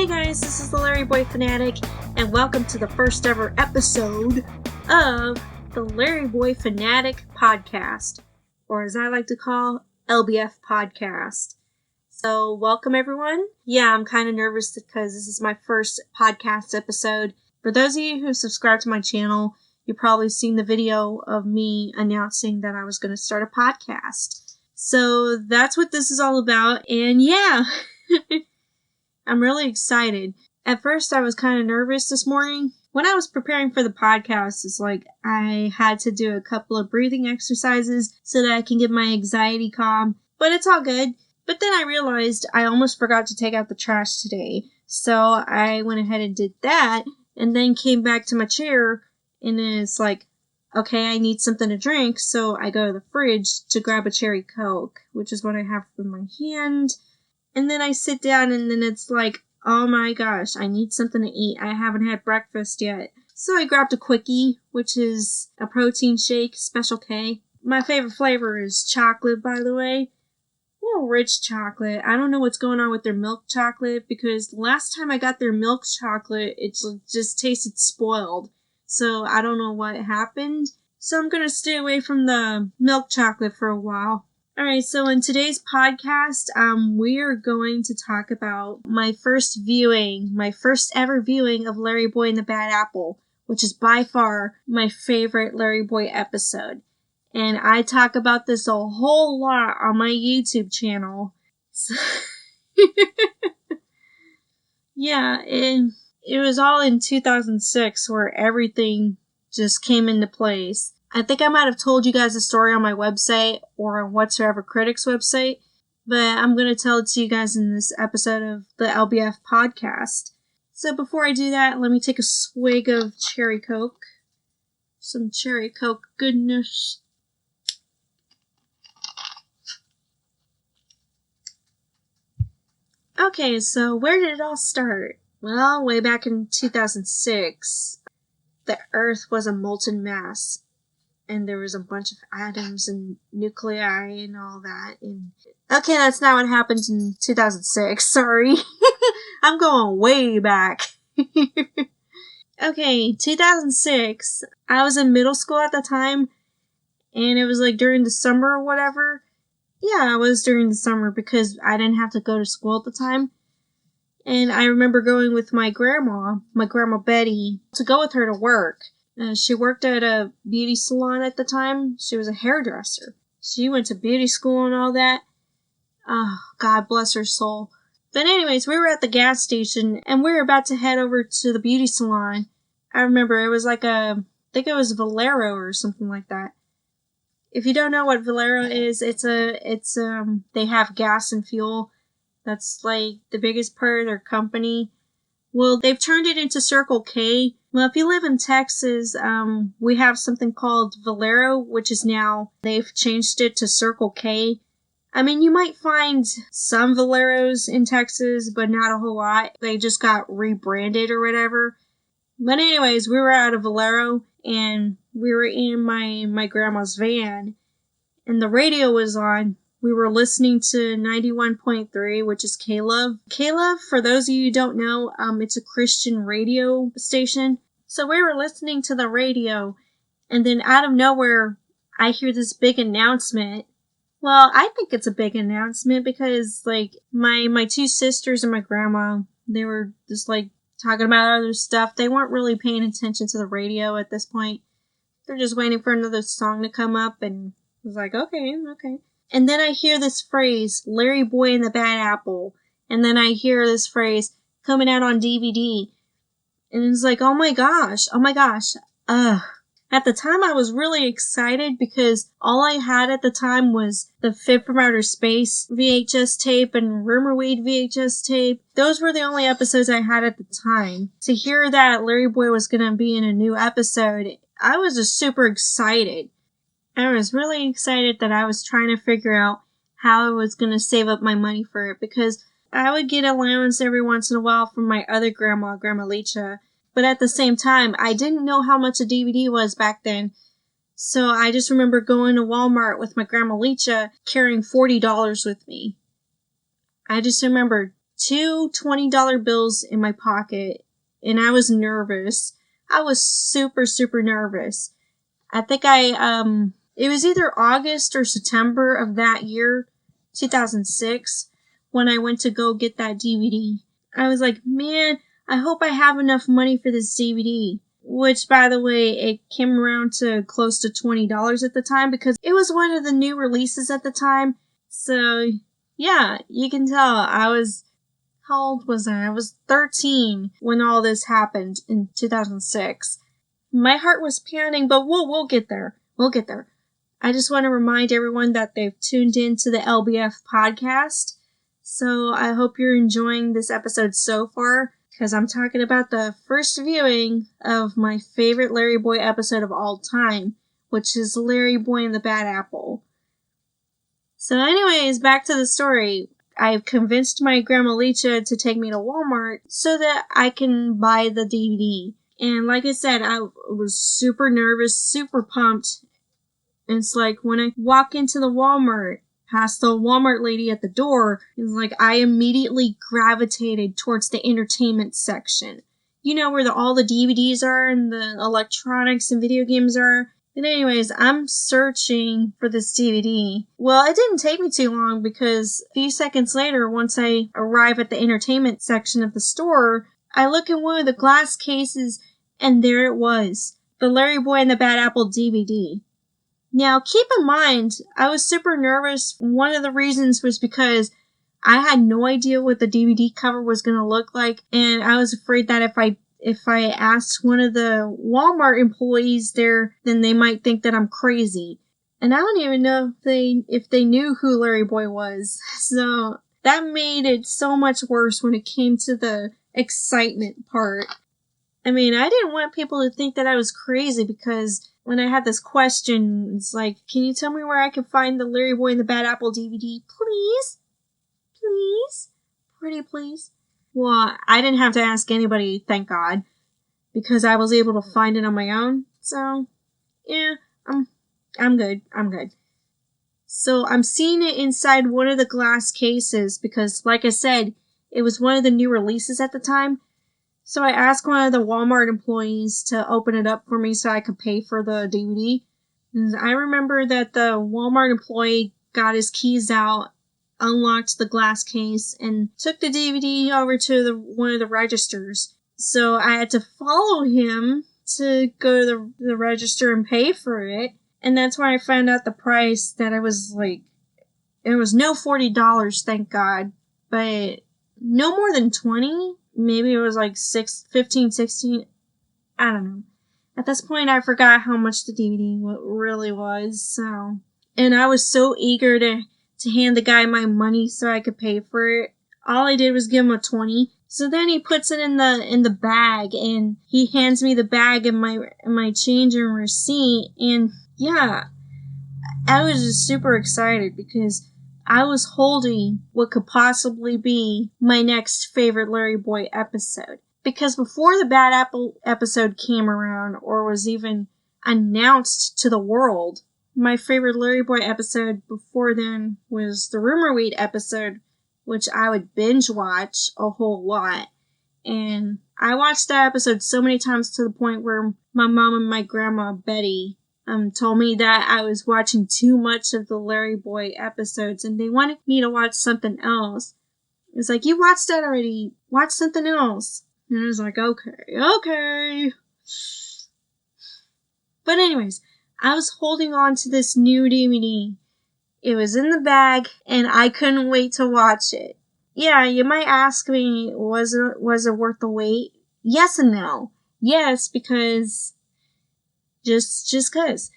Hey guys, this is the LarryBoy Fanatic, and welcome to the first ever episode of the LarryBoy Fanatic Podcast, or as I like to call, LBF Podcast. So, welcome everyone. Yeah, I'm kind of nervous because this is my first podcast episode. For those of you who subscribe to my channel, you've probably seen the video of me announcing that I was going to start a podcast. So, that's what this is all about, and yeah... I'm really excited. At first, I was kind of nervous this morning. When I was preparing for the podcast, it's like I had to do a couple of breathing exercises so that I can get my anxiety calm. But it's all good. But then I realized I almost forgot to take out the trash today. So I went ahead and did that and then came back to my chair and then it's like, okay, I need something to drink. So I go to the fridge to grab a cherry Coke, which is what I have in my hand. And then I sit down and then it's like, oh my gosh, I need something to eat. I haven't had breakfast yet. So I grabbed a Quickie, which is a protein shake, Special K. My favorite flavor is chocolate, by the way. Well, rich chocolate. I don't know what's going on with their milk chocolate because the last time I got their milk chocolate, it just tasted spoiled. So I don't know what happened. So I'm going to stay away from the milk chocolate for a while. Alright, so in today's podcast, we are going to talk about my first ever viewing of LarryBoy and the Bad Apple, which is by far my favorite LarryBoy episode. And I talk about this a whole lot on my YouTube channel. So yeah, and it was all in 2006 where everything just came into place. I think I might have told you guys a story on my website or on Whatsoever Critics website, but I'm going to tell it to you guys in this episode of the LBF Podcast. So before I do that, let me take a swig of cherry Coke. Some cherry Coke goodness. Okay, so where did it all start? Well, way back in 2006, the Earth was a molten mass. And there was a bunch of atoms and nuclei and all that. And okay, that's not what happened in 2006. Sorry. I'm going way back. Okay, 2006. I was in middle school at the time. And it was like during the summer or whatever. Yeah, it was during the summer because I didn't have to go to school at the time. And I remember going with my grandma Betty, to go with her to work. She worked at a beauty salon at the time. She was a hairdresser. She went to beauty school and all that. Oh, God bless her soul. But anyways, we were at the gas station and we were about to head over to the beauty salon. I remember it was like I think it was Valero or something like that. If you don't know what Valero is, they have gas and fuel. That's like the biggest part of their company. Well, they've turned it into Circle K. Well, if you live in Texas, we have something called Valero, which is now, they've changed it to Circle K. I mean, you might find some Valeros in Texas, but not a whole lot. They just got rebranded or whatever. But anyways, we were at a Valero, and we were in my grandma's van, and the radio was on. We were listening to 91.3, which is K-Love. K-Love, for those of you who don't know, it's a Christian radio station. So we were listening to the radio, and then out of nowhere, I hear this big announcement. Well, I think it's a big announcement because, like, my two sisters and my grandma, they were just, like, talking about other stuff. They weren't really paying attention to the radio at this point. They're just waiting for another song to come up, and I was like, okay. And then I hear this phrase, LarryBoy and the Bad Apple. And then I hear this phrase coming out on DVD. And it's like, oh my gosh. At the time I was really excited because all I had at the time was the Fit from Outer Space VHS tape and Rumorweed VHS tape. Those were the only episodes I had at the time. To hear that LarryBoy was going to be in a new episode, I was just super excited. I was really excited that I was trying to figure out how I was going to save up my money for it because I would get allowance every once in a while from my other grandma, Grandma Lecha. But at the same time, I didn't know how much a DVD was back then. So I just remember going to Walmart with my Grandma Lecha carrying $40 with me. I just remember two $20 bills in my pocket, and I was nervous. I was super, super nervous. I think it was either August or September of that year, 2006, when I went to go get that DVD. I was like, man, I hope I have enough money for this DVD. Which, by the way, it came around to close to $20 at the time because it was one of the new releases at the time. So, yeah, you can tell how old was I? I was 13 when all this happened in 2006. My heart was pounding, but we'll get there. We'll get there. I just want to remind everyone that they've tuned in to the LBF Podcast. So I hope you're enjoying this episode so far, because I'm talking about the first viewing of my favorite LarryBoy episode of all time, which is LarryBoy and the Bad Apple. So anyways, back to the story. I've convinced my grandma Lecha to take me to Walmart so that I can buy the DVD. And like I said, I was super nervous, super pumped. And it's like when I walk into the Walmart, past the Walmart lady at the door, it's like I immediately gravitated towards the entertainment section. You know where all the DVDs are and the electronics and video games are? But anyways, I'm searching for this DVD. Well, it didn't take me too long because a few seconds later, once I arrive at the entertainment section of the store, I look in one of the glass cases and there it was, the LarryBoy and the Bad Apple DVD. Now, keep in mind, I was super nervous. One of the reasons was because I had no idea what the DVD cover was going to look like, and I was afraid that if I asked one of the Walmart employees there, then they might think that I'm crazy. And I don't even know if they knew who LarryBoy was. So that made it so much worse when it came to the excitement part. I mean, I didn't want people to think that I was crazy because when I had this question, it's like, can you tell me where I can find the LarryBoy and the Bad Apple DVD? Please? Please? Pretty please? Well, I didn't have to ask anybody, thank God, because I was able to find it on my own. So, yeah, I'm good. I'm good. So I'm seeing it inside one of the glass cases because, like I said, it was one of the new releases at the time. So I asked one of the Walmart employees to open it up for me so I could pay for the DVD. And I remember that the Walmart employee got his keys out, unlocked the glass case, and took the DVD over to one of the registers. So I had to follow him to go to the register and pay for it. And that's when I found out the price, that it was no $40, thank God, but no more than 20. Maybe it was like 16. I don't know. At this point, I forgot how much the DVD really was. So, and I was so eager to hand the guy my money so I could pay for it. All I did was give him a 20. So then he puts it in the bag, and he hands me the bag and my change and receipt. And yeah, I was just super excited because I was holding what could possibly be my next favorite LarryBoy episode. Because before the Bad Apple episode came around or was even announced to the world, my favorite LarryBoy episode before then was the Rumor Weed episode, which I would binge watch a whole lot. And I watched that episode so many times to the point where my mom and my grandma Betty told me that I was watching too much of the LarryBoy episodes and they wanted me to watch something else. It's like, you watched that already. Watch something else. And I was like, okay. But anyways, I was holding on to this new DVD. It was in the bag and I couldn't wait to watch it. Yeah, you might ask me, was it worth the wait? Yes and no. Yes, because just cause.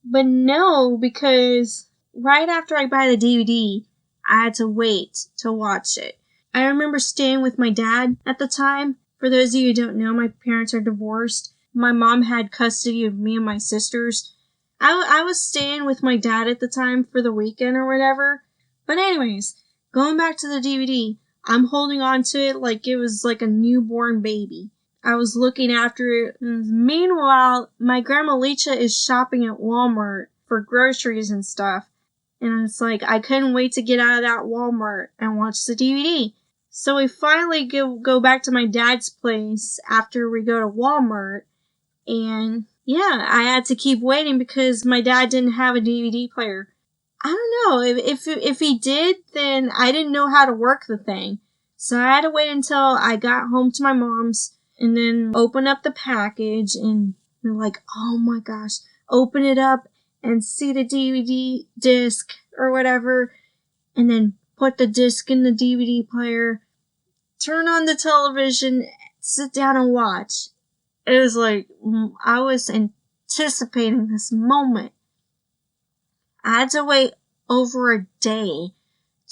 But no, because right after I buy the DVD, I had to wait to watch it. I remember staying with my dad at the time. For those of you who don't know, my parents are divorced. My mom had custody of me and my sisters. I was staying with my dad at the time for the weekend or whatever. But anyways, going back to the DVD, I'm holding on to it like it was like a newborn baby. I was looking after it. Meanwhile, my grandma Lecha is shopping at Walmart for groceries and stuff. And it's like, I couldn't wait to get out of that Walmart and watch the DVD. So we finally go back to my dad's place after we go to Walmart. And yeah, I had to keep waiting because my dad didn't have a DVD player. I don't know. If he did, then I didn't know how to work the thing. So I had to wait until I got home to my mom's and then open up the package and they're like, oh my gosh, open it up and see the DVD disc or whatever. And then put the disc in the DVD player, turn on the television, sit down and watch. It was like, I was anticipating this moment. I had to wait over a day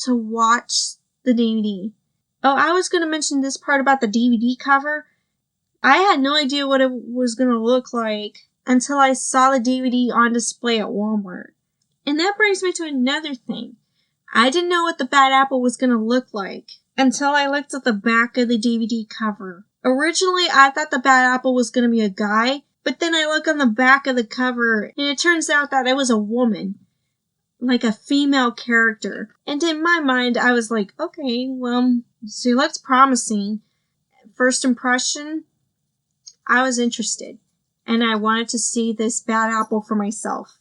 to watch the DVD. Oh, I was going to mention this part about the DVD cover. I had no idea what it was going to look like until I saw the DVD on display at Walmart. And that brings me to another thing. I didn't know what the Bad Apple was going to look like until I looked at the back of the DVD cover. Originally, I thought the Bad Apple was going to be a guy, but then I look on the back of the cover, and it turns out that it was a woman. Like a female character. And in my mind, I was like, okay, well, she looks promising. First impression, I was interested. And I wanted to see this Bad Apple for myself.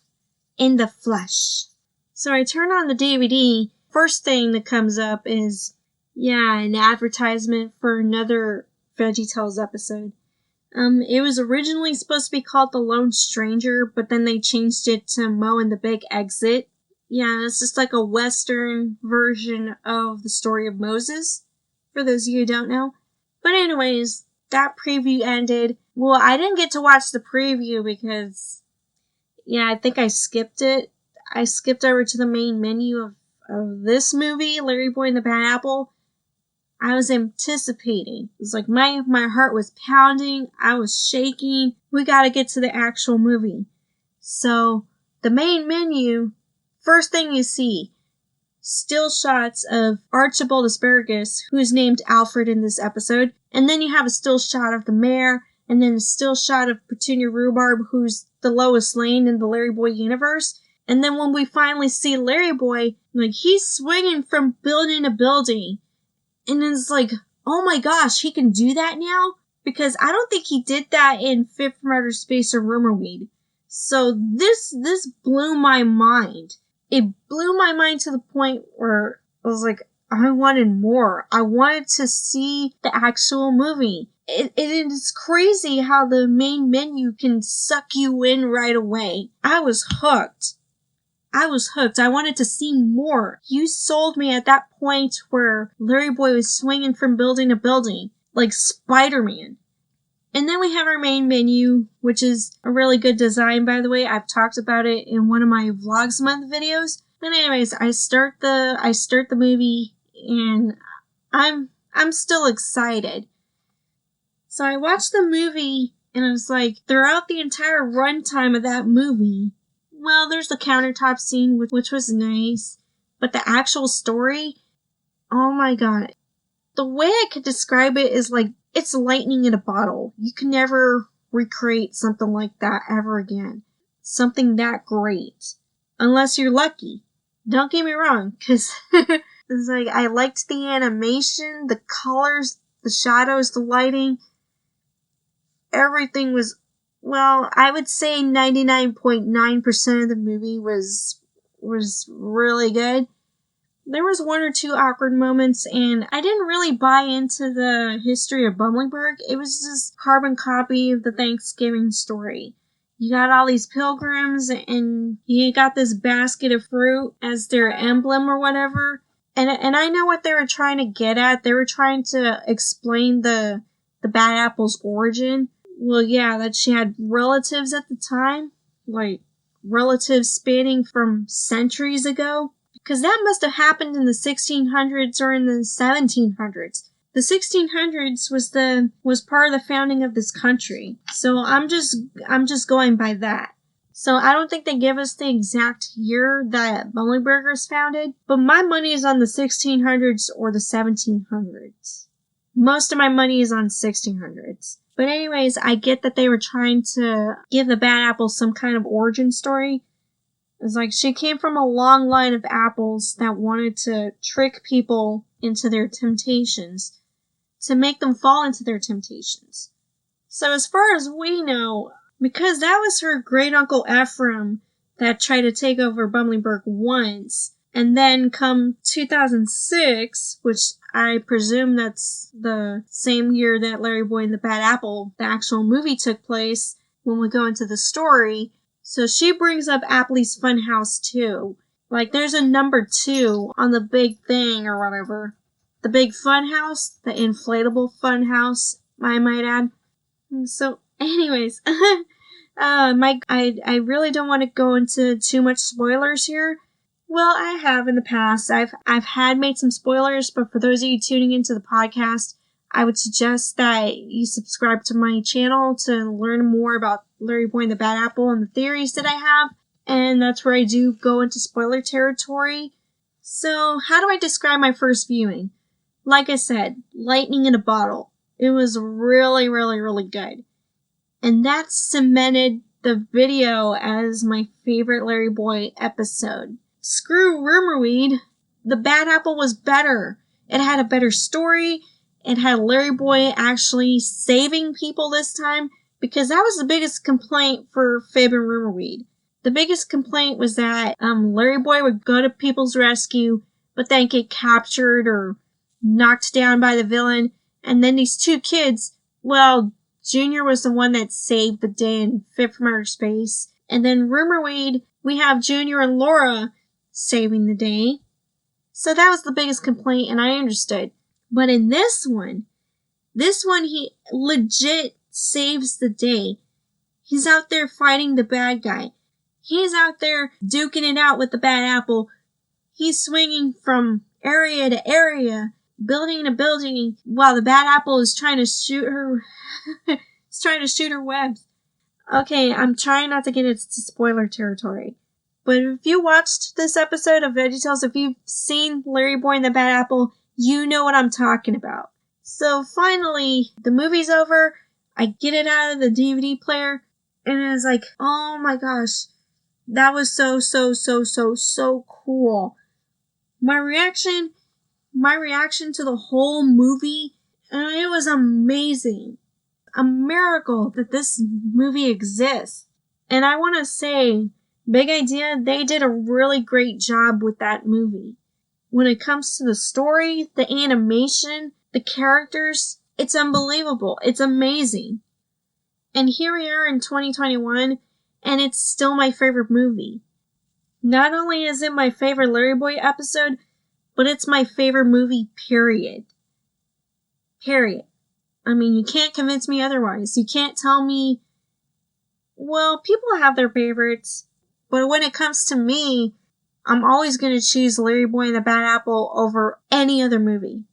In the flesh. So I turn on the DVD. First thing that comes up is, an advertisement for another VeggieTales episode. It was originally supposed to be called The Lone Stranger, but then they changed it to Mo and the Big Exit. Yeah, it's just like a Western version of the story of Moses, for those of you who don't know. But anyways, that preview ended. Well, I didn't get to watch the preview because, I think I skipped it. I skipped over to the main menu of this movie, LarryBoy and the Bad Apple. I was anticipating. It was like my heart was pounding. I was shaking. We gotta get to the actual movie. So, the main menu, first thing you see, still shots of Archibald Asparagus, who's named Alfred in this episode. And then you have a still shot of the mayor, and then a still shot of Petunia Rhubarb, who's the Lois Lane in the LarryBoy universe. And then when we finally see LarryBoy, like, he's swinging from building to building. And it's like, oh my gosh, he can do that now? Because I don't think he did that in Fit from Outer Space or Rumorweed. So this blew my mind. It blew my mind to the point where I was like, I wanted more. I wanted to see the actual movie. It is crazy how the main menu can suck you in right away. I was hooked. I wanted to see more. You sold me at that point where LarryBoy was swinging from building to building, like Spider-Man. And then we have our main menu, which is a really good design, by the way. I've talked about it in one of my Vlogs Month videos. But anyways, I start the movie, and I'm still excited. So I watched the movie, and I was like, throughout the entire runtime of that movie, well, there's the countertop scene, which was nice, but the actual story, oh my god. The way I could describe it is like, it's lightning in a bottle. You can never recreate something like that ever again. Something that great. Unless you're lucky. Don't get me wrong, because it's like, I liked the animation, the colors, the shadows, the lighting. Everything was, well, I would say 99.9% of the movie was really good. There was one or two awkward moments, and I didn't really buy into the history of Bumblingburg. It was just carbon copy of the Thanksgiving story. You got all these pilgrims, and you got this basket of fruit as their emblem or whatever. And I know what they were trying to get at. They were trying to explain the Bad Apple's origin. Well, yeah, that she had relatives at the time, like relatives spanning from centuries ago. Because that must have happened in the 1600s or in the 1700s. The 1600s was part of the founding of this country. So I'm just going by that. So I don't think they give us the exact year that Bumblingburg was founded, but my money is on the 1600s or the 1700s. Most of my money is on 1600s. But anyways, I get that they were trying to give the Bad Apple some kind of origin story. It's like she came from a long line of apples that wanted to trick people into their temptations, to make them fall into their temptations. So as far as we know, because that was her great uncle Ephraim that tried to take over Bumblingburg once, and then come 2006, which I presume that's the same year that LarryBoy and the Bad Apple, the actual movie, took place when we go into the story. So she brings up Appley's Funhouse 2. Like, there's a number 2 on the big thing or whatever. The big funhouse, the inflatable funhouse, I might add. So, anyways, I really don't want to go into too much spoilers here. Well, I have in the past. I've made some spoilers, but for those of you tuning into the podcast, I would suggest that you subscribe to my channel to learn more about LarryBoy and the Bad Apple and the theories that I have. And that's where I do go into spoiler territory. So, how do I describe my first viewing? Like I said, lightning in a bottle. It was really, really, really good. And that cemented the video as my favorite LarryBoy episode. Screw Rumorweed. The Bad Apple was better. It had a better story. It had LarryBoy actually saving people this time, because that was the biggest complaint for Fib and Rumorweed. The biggest complaint was that LarryBoy would go to people's rescue, but then get captured or knocked down by the villain. And then these two kids, well, Junior was the one that saved the day and Fib from outer space. And then Rumorweed, we have Junior and Laura saving the day. So that was the biggest complaint, and I understood. But in this one, he legit saves the day. He's out there fighting the bad guy. He's out there duking it out with the Bad Apple. He's swinging from area to area, building to building, while the Bad Apple is trying to shoot her. He's trying to shoot her webs. Okay, I'm trying not to get into spoiler territory. But if you watched this episode of VeggieTales, if you've seen LarryBoy and the Bad Apple, you know what I'm talking about. So finally, the movie's over. I get it out of the DVD player, and it's like, oh my gosh, that was so cool. My reaction to the whole movie, it was amazing. A miracle that this movie exists. And I want to say, Big Idea, they did a really great job with that movie. When it comes to the story, the animation, the characters, it's unbelievable. It's amazing. And here we are in 2021, and it's still my favorite movie. Not only is it my favorite LarryBoy episode, but it's my favorite movie, period. Period. I mean, you can't convince me otherwise. You can't tell me, well, people have their favorites, but when it comes to me, I'm always going to choose LarryBoy and the Bad Apple over any other movie.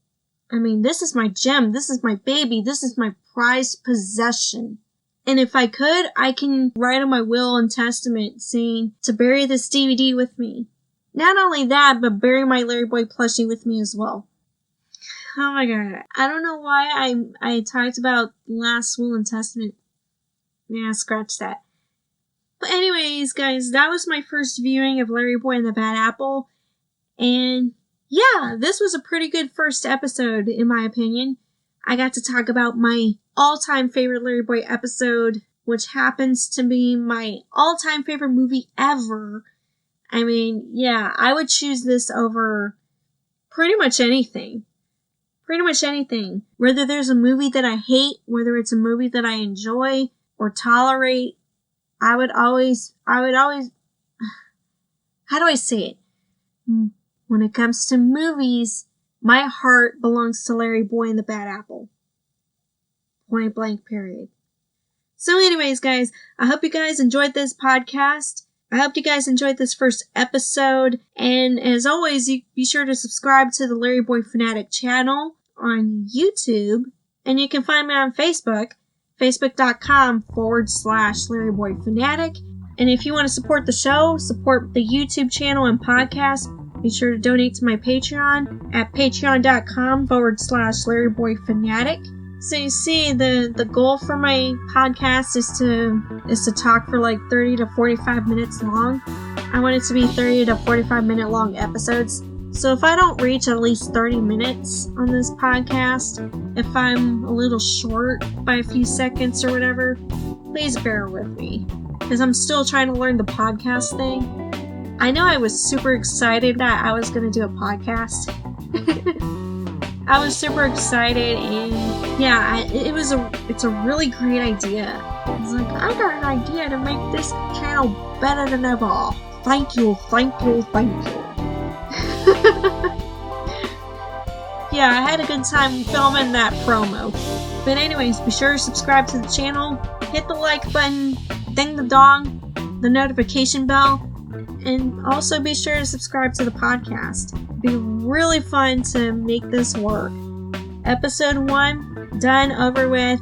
I mean, this is my gem. This is my baby. This is my prized possession. And if I could, I can write on my will and testament saying to bury this DVD with me. Not only that, but bury my LarryBoy plushie with me as well. Oh my god. I don't know why I talked about last will and testament. Yeah, scratch that. But anyways, guys, that was my first viewing of LarryBoy and the Bad Apple. And yeah, this was a pretty good first episode, in my opinion. I got to talk about my all-time favorite LarryBoy episode, which happens to be my all-time favorite movie ever. I mean, yeah, I would choose this over pretty much anything. Pretty much anything. Whether there's a movie that I hate, whether it's a movie that I enjoy or tolerate, I would always, how do I say it? When it comes to movies, my heart belongs to LarryBoy and the Bad Apple. Point blank, period. So anyways, guys, I hope you guys enjoyed this podcast. I hope you guys enjoyed this first episode. And as always, you be sure to subscribe to the LarryBoy Fanatic channel on YouTube. And you can find me on Facebook, facebook.com/LarryBoy Fanatic. And if you want to support the show, support the YouTube channel and podcast, be sure to donate to my Patreon at patreon.com/LarryBoy Fanatic. So you see, the goal for my podcast is to talk for like 30 to 45 minutes long. I want it to be 30 to 45 minute long episodes. So if I don't reach at least 30 minutes on this podcast, if I'm a little short by a few seconds or whatever, please bear with me, because I'm still trying to learn the podcast thing. I know I was super excited that I was going to do a podcast. I was super excited, and yeah, it's a really great idea. It's like, I got an idea to make this channel better than ever. Thank you. Yeah, I had a good time filming that promo. But anyways, be sure to subscribe to the channel, hit the like button, ding the dong, the notification bell, and also be sure to subscribe to the podcast. It'd be really fun to make this work. Episode 1, done, over with.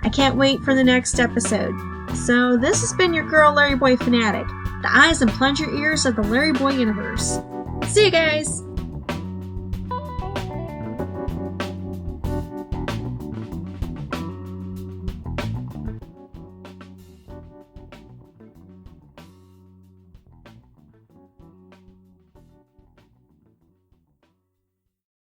I can't wait for the next episode. So this has been your girl, LarryBoy Fanatic, the eyes and plunger ears of the LarryBoy universe. See you guys!